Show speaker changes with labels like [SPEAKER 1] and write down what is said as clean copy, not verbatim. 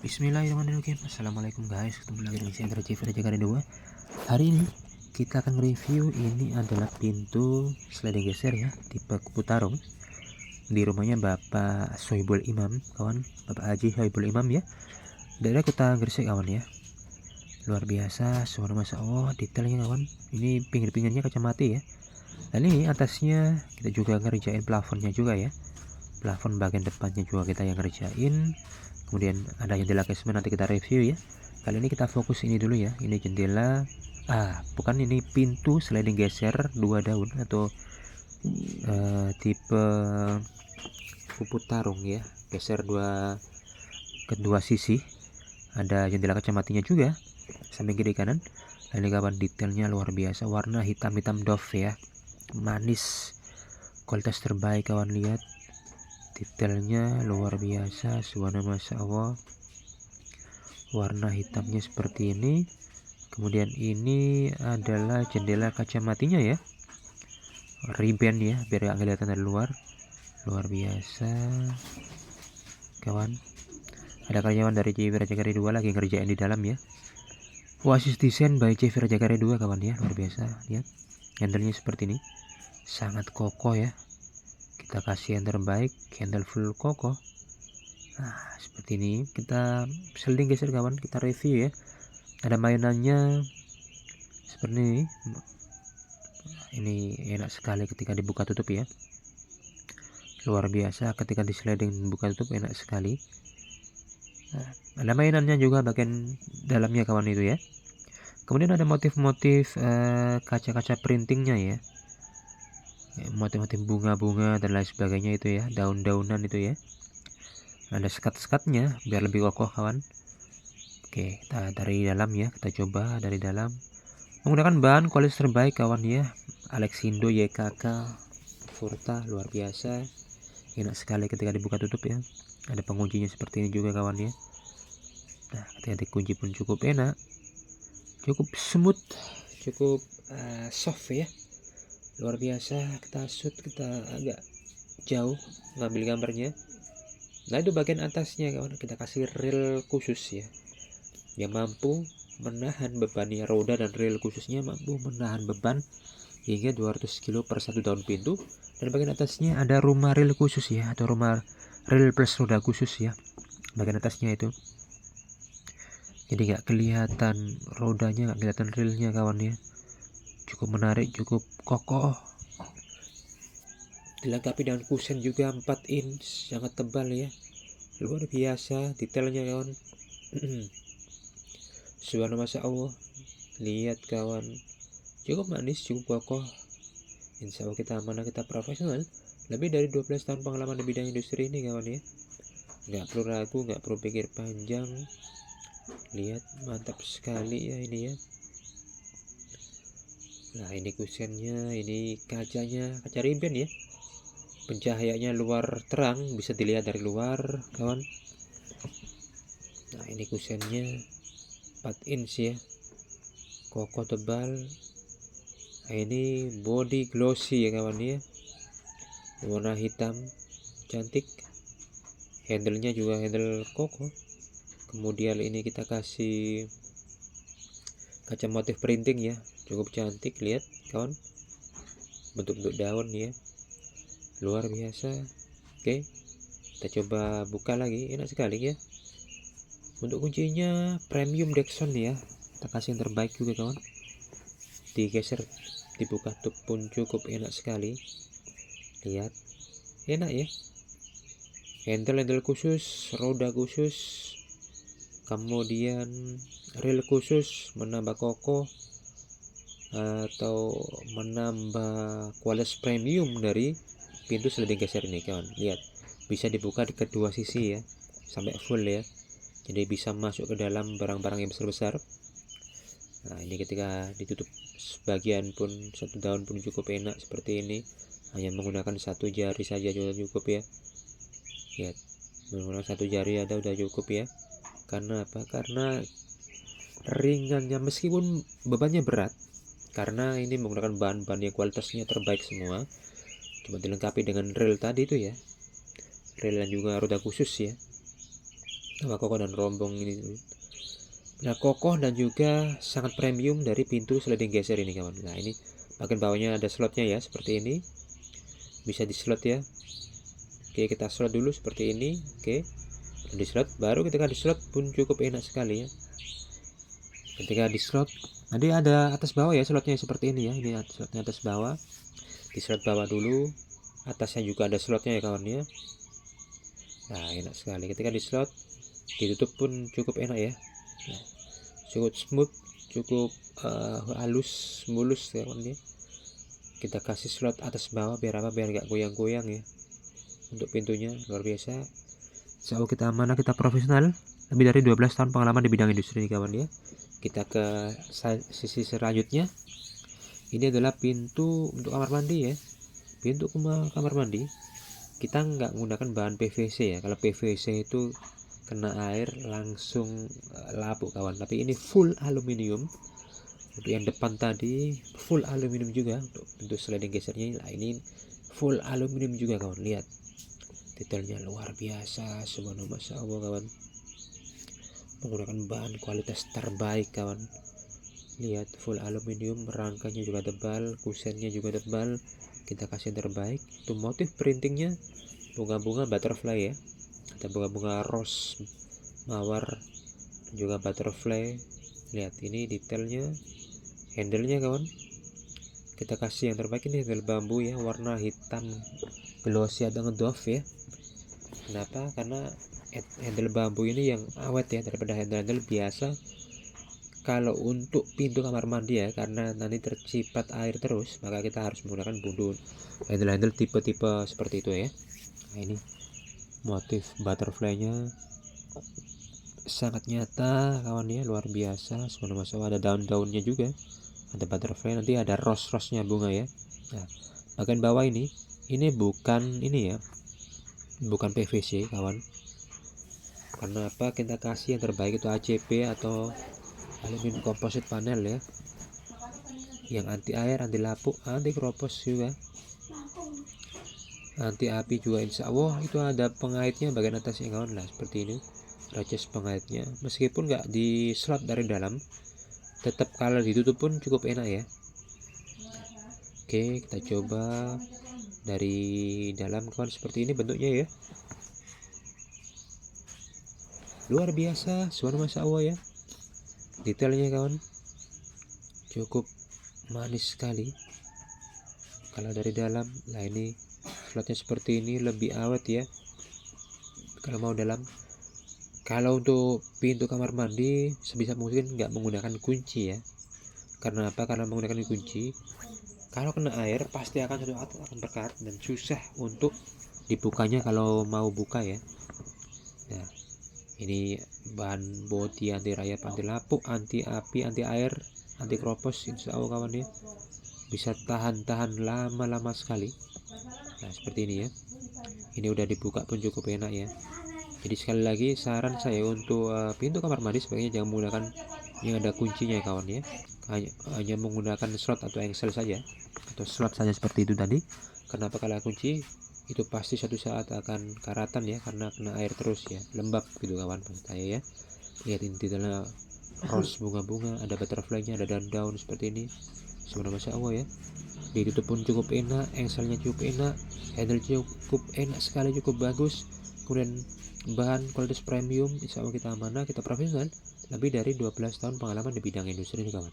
[SPEAKER 1] Bismillahirrahmanirrahim. Assalamualaikum guys, ketemu lagi dengan saya Andra Jeffrey Jakarta 2. Hari ini kita akan review, ini adalah pintu sliding geser ya, tipe kupu tarung di rumahnya Bapak Sohibul Imam, kawan. Bapak Haji Sohibul Imam ya, daerah Kota Gresik kawan ya. Luar biasa, suara masya Allah, detailnya kawan. Ini pinggir-pinggirnya kaca mati ya. Dan ini atasnya kita juga ngerjain plafonnya juga ya. Plafon bagian depannya juga kita yang ngerjain. Kemudian ada jendela casement, nanti kita review ya. Kali ini kita fokus ini dulu ya. Ini jendela, bukan, ini pintu sliding geser 2 daun atau tipe kupu tarung ya. Geser kedua sisi. Ada jendela kaca matinya juga samping kiri kanan. Ini kawan, detailnya luar biasa, warna hitam-hitam doff ya. Manis, kualitas terbaik kawan, lihat. Detailnya luar biasa, suara masya Allah. Warna hitamnya seperti ini. Kemudian ini adalah jendela kaca matinya ya, ribbon ya, biar nggak kelihatan dari luar. Luar biasa kawan. Ada karyawan dari JV Raja Karya 2 lagi ngerjain di dalam ya. Oasis Design by JV Raja Karya 2 kawan ya, luar biasa. Lihat handle-nya seperti ini, sangat kokoh ya. Kita kasih yang terbaik, handle full kokoh. Nah seperti ini, kita sliding geser kawan, kita review ya. Ada mainannya seperti ini. Ini enak sekali ketika dibuka tutup ya, luar biasa. Ketika di sliding buka tutup enak sekali. Nah, ada mainannya juga bagian dalamnya kawan itu ya. Kemudian ada motif-motif kaca-kaca printingnya ya, motif-motif bunga-bunga dan lain sebagainya itu ya, daun-daunan itu ya. Ada sekat-sekatnya biar lebih kokoh kawan. Oke, kita dari dalam ya, kita coba dari dalam menggunakan bahan kualitas terbaik kawan ya. Alexindo YKK Furta, luar biasa, enak sekali ketika dibuka tutup ya. Ada penguncinya seperti ini juga kawan ya. Nah ketika dikunci pun cukup enak, cukup smooth, cukup soft ya, luar biasa. Kita shoot, kita agak jauh ngambil gambarnya. Nah itu bagian atasnya kawan, kita kasih reel khusus ya, yang mampu menahan bebannya. Roda dan reel khususnya mampu menahan beban hingga 200 kg per satu daun pintu. Dan bagian atasnya ada rumah reel khusus ya, atau rumah reel plus roda khusus ya, bagian atasnya itu. Jadi nggak kelihatan rodanya, nggak kelihatan reelnya kawan ya. Cukup menarik, cukup kokoh. Dilengkapi dengan kusen juga 4 inch, sangat tebal ya, luar biasa detailnya kawan. Subhanallah masya Allah, lihat kawan, cukup manis, cukup kokoh. Insya Allah kita amanah, kita profesional. Lebih dari 12 tahun pengalaman di bidang industri ini kawan ya. Nggak perlu ragu, nggak perlu pikir panjang. Lihat, mantap sekali ya ini ya. Nah ini kusennya, ini kacanya, kaca ribbon ya. Pencahayaannya luar terang, bisa dilihat dari luar kawan. Nah ini kusennya 4 inch ya, kokoh tebal. Nah, ini body glossy ya kawan ya, warna hitam cantik. Handle-nya juga handle kokoh. Kemudian ini kita kasih kaca motif printing ya, cukup cantik. Lihat kawan, bentuk-bentuk daun ya, luar biasa. Oke, kita coba buka lagi, enak sekali ya. Untuk kuncinya premium Dexon ya, kita kasih yang terbaik juga kawan. Digeser, dibuka tutup pun cukup enak sekali. Lihat, enak ya. Handle khusus, roda khusus, kemudian reel khusus, menambah kokoh atau menambah kualitas premium dari pintu sliding geser ini kawan. Lihat, bisa dibuka di kedua sisi ya, sampai full ya. Jadi bisa masuk ke dalam barang-barang yang besar-besar. Nah ini ketika ditutup sebagian pun, satu daun pun cukup enak seperti ini. Hanya menggunakan satu jari saja sudah cukup ya. Lihat, menggunakan satu jari ada udah cukup ya. Karena apa? Karena ringannya, meskipun bebannya berat, karena ini menggunakan bahan-bahan yang kualitasnya terbaik semua. Cuma dilengkapi dengan reel tadi itu ya, reel dan juga roda khusus ya. sama kokoh dan rombong ini. Nah, kokoh dan juga sangat premium dari pintu sliding geser ini kawan. Nah, ini bagian bawahnya ada slotnya ya, seperti ini. Bisa di slot ya. Oke, kita slot dulu seperti ini. Oke, di slot, baru ketika di slot pun cukup enak sekali ya. Ketika di slot, nanti ada atas bawah ya slotnya seperti ini ya. Ini slotnya atas bawah. Di slot bawah dulu, atasnya juga ada slotnya ya kawan ya. Nah, enak sekali. Ketika di slot, ditutup pun cukup enak ya. Nah, cukup smooth, cukup halus, mulus ya kawan ya. Kita kasih slot atas bawah biar apa? Biar nggak goyang-goyang ya. Untuk pintunya luar biasa. So, kita amanah, kita profesional. Lebih dari 12 tahun pengalaman di bidang industri ini kawan ya. Kita ke sisi selanjutnya. Ini adalah pintu untuk kamar mandi ya. Pintu kamar mandi kita nggak menggunakan bahan PVC ya. Kalau PVC itu kena air langsung lapuk kawan. Tapi ini full aluminium. Untuk yang depan tadi full aluminium juga. Untuk pintu sliding gesernya, nah ini full aluminium juga kawan. Lihat detailnya luar biasa, subhanallah, masya Allah kawan. Menggunakan bahan kualitas terbaik kawan. Lihat full aluminium, rangkanya juga tebal, kusennya juga tebal. Kita kasih yang terbaik. Itu motif printingnya bunga-bunga butterfly ya. Ada bunga-bunga rose, mawar, juga butterfly. Lihat ini detailnya, handle-nya kawan. Kita kasih yang terbaik. Ini handle bambu ya, warna hitam glossy atau ngedoff ya. Kenapa? Karena handle bambu ini yang awet ya daripada handle-handle biasa. Kalau untuk pintu kamar mandi ya, karena nanti tercipat air terus, maka kita harus menggunakan handle tipe-tipe seperti itu ya. Nah, ini motif butterfly-nya sangat nyata kawan ya, luar biasa. Sebenarnya ada daun-daunnya juga, ada butterfly, nanti ada rose-rose-nya bunga ya. Nah, bagian bawah ini bukan ini ya, bukan PVC kawan. Karena apa? Kita kasih yang terbaik itu ACP atau aluminium composite panel ya, yang anti air, anti lapuk, anti keropos juga, anti api juga insya Allah. Itu ada pengaitnya bagian atasnya kawan lah, seperti ini races pengaitnya. Meskipun nggak di slot dari dalam, tetap kalau ditutup pun cukup enak ya. Oke, kita coba dari dalam kawan, seperti ini bentuknya ya, luar biasa, subhanallah, masya Allah ya. Detailnya kawan cukup manis sekali kalau dari dalam. Nah, ini slotnya seperti ini, lebih awet ya kalau mau dalam. Kalau untuk pintu kamar mandi sebisa mungkin nggak menggunakan kunci ya. Karena apa? Karena menggunakan kunci, kalau kena air pasti akan suatu saat akan berkarat dan susah untuk dibukanya kalau mau buka ya. Nah, ini bahan bodi anti rayap, anti lapuk, anti api, anti air, anti keropos, insya Allah kawan ya. Bisa tahan lama sekali. Nah, seperti ini ya. Ini udah dibuka pun cukup enak ya. Jadi sekali lagi saran saya untuk pintu kamar mandi sebaiknya jangan menggunakan yang ada kuncinya ya kawan ya. Hanya menggunakan slot atau engsel saja, atau slot saja seperti itu tadi. Kenapa? Kalau kunci itu pasti suatu saat akan karatan ya, karena kena air terus ya, lembab gitu kawan, maksud saya ya. Lihat ini detailnya rose, bunga-bunga, ada butterfly-nya, ada daun-daun seperti ini. Sebenarnya masya Allah ya. Ditutup pun cukup enak, engselnya cukup enak, handle cukup enak sekali, cukup bagus. Kemudian bahan kualitas premium, insya Allah kita amanah, kita profesional. Lebih dari 12 tahun pengalaman di bidang industri ini kawan.